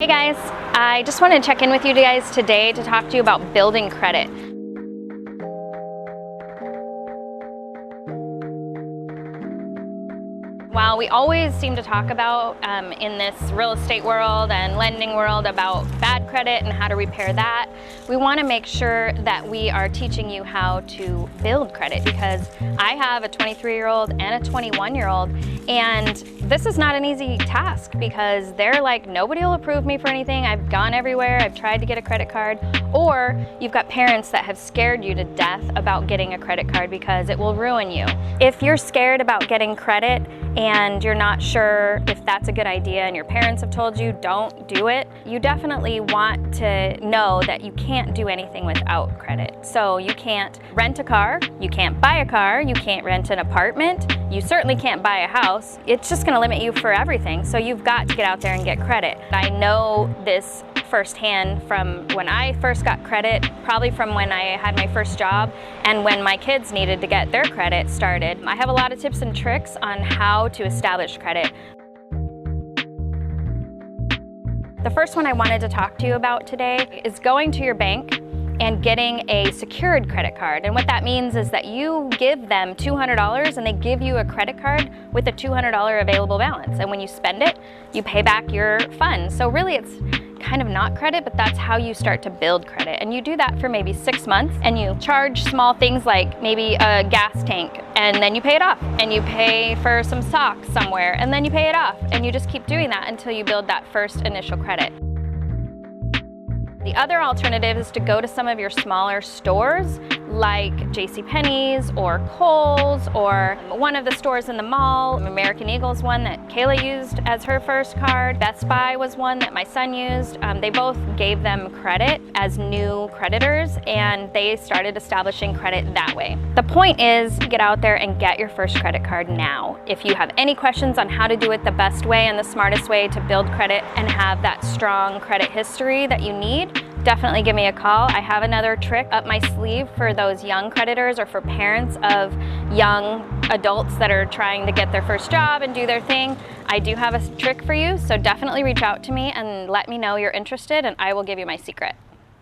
Hey guys, I just wanted to check in with you guys today to talk to you about building credit. While we always seem to talk about in this real estate world and lending world about bad credit and how to repair that, we want to make sure that we are teaching you how to build credit, because I have a 23-year-old and a 21-year-old, and this is not an easy task because they're like, nobody will approve me for anything. I've gone everywhere, I've tried to get a credit card. Or you've got parents that have scared you to death about getting a credit card because it will ruin you. If you're scared about getting credit and you're not sure if that's a good idea and your parents have told you don't do it, you definitely want to know that you can't do anything without credit. So you can't rent a car, you can't buy a car, you can't rent an apartment, you certainly can't buy a house. It's just going to limit you for everything. So you've got to get out there and get credit. I know this firsthand from when I first got credit, probably from when I had my first job and when my kids needed to get their credit started. I have a lot of tips and tricks on how to establish credit. The first one I wanted to talk to you about today is going to your bank and getting a secured credit card. And what that means is that you give them $200 and they give you a credit card with a $200 available balance. And when you spend it, you pay back your funds. So really it's kind of not credit, but that's how you start to build credit. And you do that for maybe 6 months, and you charge small things like maybe a gas tank, and then you pay it off, and you pay for some socks somewhere, and then you pay it off, and you just keep doing that until you build that first initial credit. The other alternative is to go to some of your smaller stores like JCPenney's or Kohl's or one of the stores in the mall. American Eagle's one that Kayla used as her first card. Best Buy was one that my son used. They both gave them credit as new creditors, and they started establishing credit that way. The point is to get out there and get your first credit card now. If you have any questions on how to do it the best way and the smartest way to build credit and have that strong credit history that you need, definitely give me a call. I have another trick up my sleeve for those young creditors or for parents of young adults that are trying to get their first job and do their thing. I do have a trick for you, so definitely reach out to me and let me know you're interested, and I will give you my secret.